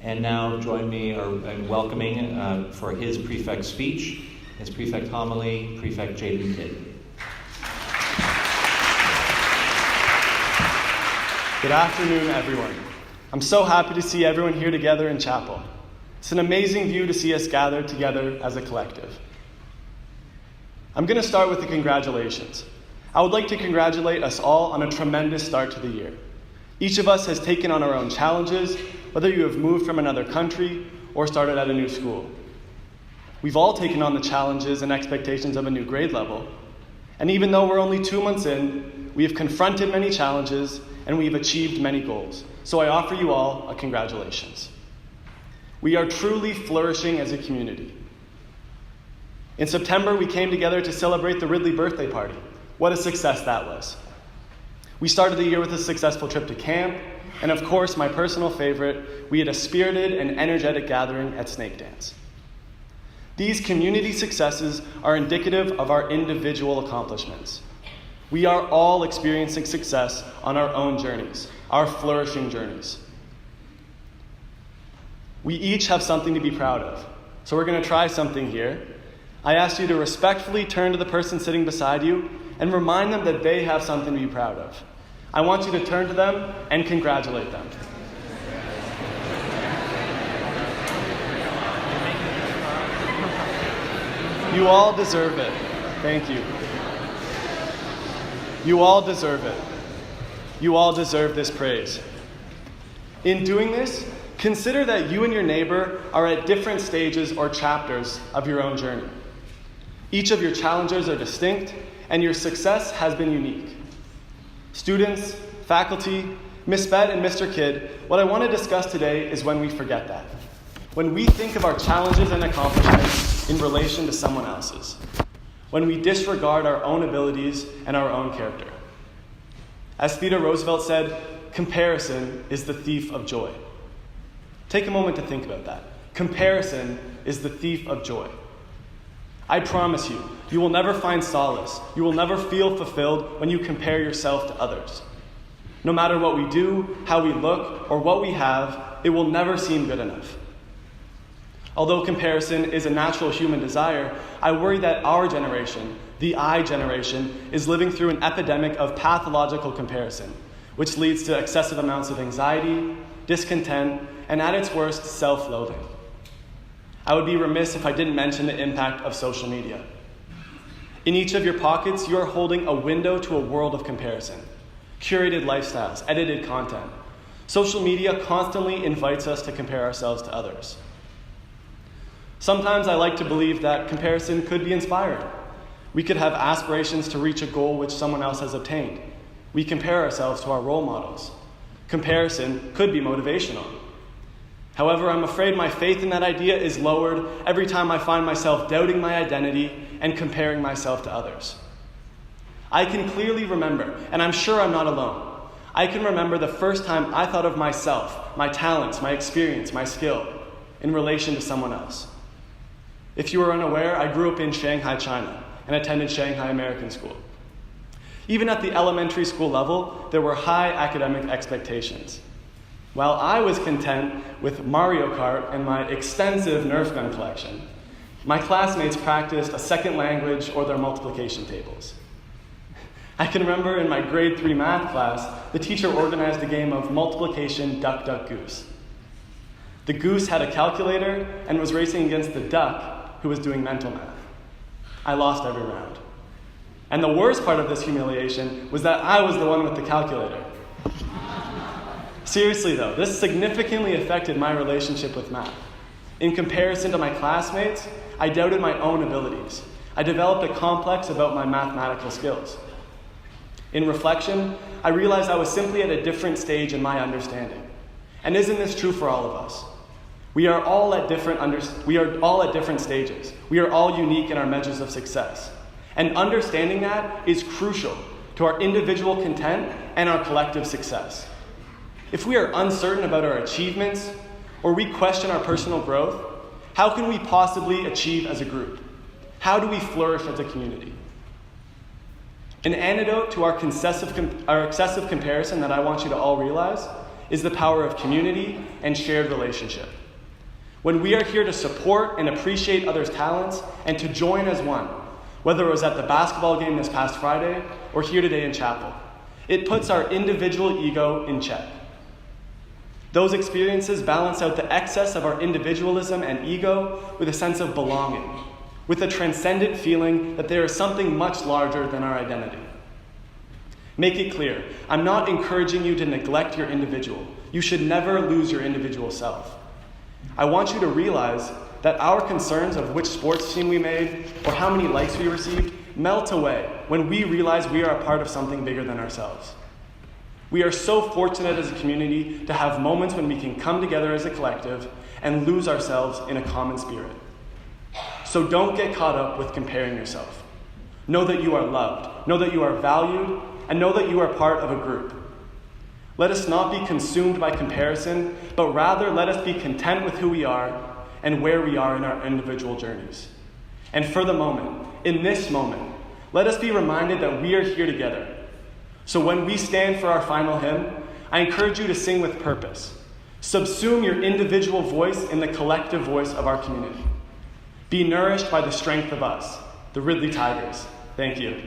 And now join me in welcoming for his prefect speech, his prefect homily, Prefect Jaden Kidd. Good afternoon, everyone. I'm so happy to see everyone here together in chapel. It's an amazing view to see us gathered together as a collective. I'm going to start with the congratulations. I would like to congratulate us all on a tremendous start to the year. Each of us has taken on our own challenges, whether you have moved from another country or started at a new school. We've all taken on the challenges and expectations of a new grade level. And even though we're only 2 months in, we have confronted many challenges and we've achieved many goals. So I offer you all a congratulations. We are truly flourishing as a community. In September, we came together to celebrate the Ridley birthday party. What a success that was. We started the year with a successful trip to camp, and of course, my personal favorite, we had a spirited and energetic gathering at Snake Dance. These community successes are indicative of our individual accomplishments. We are all experiencing success on our own journeys, our flourishing journeys. We each have something to be proud of, so we're going to try something here. I ask you to respectfully turn to the person sitting beside you and remind them that they have something to be proud of. I want you to turn to them and congratulate them. You all deserve it. Thank you. You all deserve it. You all deserve this praise. In doing this, consider that you and your neighbor are at different stages or chapters of your own journey. Each of your challenges are distinct, and your success has been unique. Students, faculty, Miss Bet and Mr. Kidd, what I want to discuss today is when we forget that. When we think of our challenges and accomplishments in relation to someone else's. When we disregard our own abilities and our own character. As Theodore Roosevelt said, comparison is the thief of joy. Take a moment to think about that. Comparison is the thief of joy. I promise you, you will never find solace. You will never feel fulfilled when you compare yourself to others. No matter what we do, how we look, or what we have, it will never seem good enough. Although comparison is a natural human desire, I worry that our generation, the I generation, is living through an epidemic of pathological comparison, which leads to excessive amounts of anxiety, discontent, and at its worst, self-loathing. I would be remiss if I didn't mention the impact of social media. In each of your pockets, you are holding a window to a world of comparison. Curated lifestyles, edited content. Social media constantly invites us to compare ourselves to others. Sometimes I like to believe that comparison could be inspiring. We could have aspirations to reach a goal which someone else has obtained. We compare ourselves to our role models. Comparison could be motivational. However, I'm afraid my faith in that idea is lowered every time I find myself doubting my identity and comparing myself to others. I can clearly remember, and I'm sure I'm not alone, I can remember the first time I thought of myself, my talents, my experience, my skill, in relation to someone else. If you are unaware, I grew up in Shanghai, China, and attended Shanghai American School. Even at the elementary school level, there were high academic expectations. While I was content with Mario Kart and my extensive Nerf gun collection, my classmates practiced a second language or their multiplication tables. I can remember in my grade 3 math class, the teacher organized a game of multiplication duck, duck, goose. The goose had a calculator and was racing against the duck who was doing mental math. I lost every round. And the worst part of this humiliation was that I was the one with the calculator. Seriously though, this significantly affected my relationship with math. In comparison to my classmates, I doubted my own abilities. I developed a complex about my mathematical skills. In reflection, I realized I was simply at a different stage in my understanding. And isn't this true for all of us? We are all at different stages. We are all unique in our measures of success. And understanding that is crucial to our individual content and our collective success. If we are uncertain about our achievements, or we question our personal growth, how can we possibly achieve as a group? How do we flourish as a community? An antidote to our excessive comparison that I want you to all realize is the power of community and shared relationship. When we are here to support and appreciate others' talents and to join as one, whether it was at the basketball game this past Friday or here today in chapel, it puts our individual ego in check. Those experiences balance out the excess of our individualism and ego with a sense of belonging, with a transcendent feeling that there is something much larger than our identity. Make it clear, I'm not encouraging you to neglect your individual. You should never lose your individual self. I want you to realize that our concerns of which sports team we made or how many likes we received melt away when we realize we are a part of something bigger than ourselves. We are so fortunate as a community to have moments when we can come together as a collective and lose ourselves in a common spirit. So don't get caught up with comparing yourself. Know that you are loved, know that you are valued, and know that you are part of a group. Let us not be consumed by comparison, but rather let us be content with who we are and where we are in our individual journeys. And for the moment, in this moment, let us be reminded that we are here together. So when we stand for our final hymn, I encourage you to sing with purpose. Subsume your individual voice in the collective voice of our community. Be nourished by the strength of us, the Ridley Tigers. Thank you.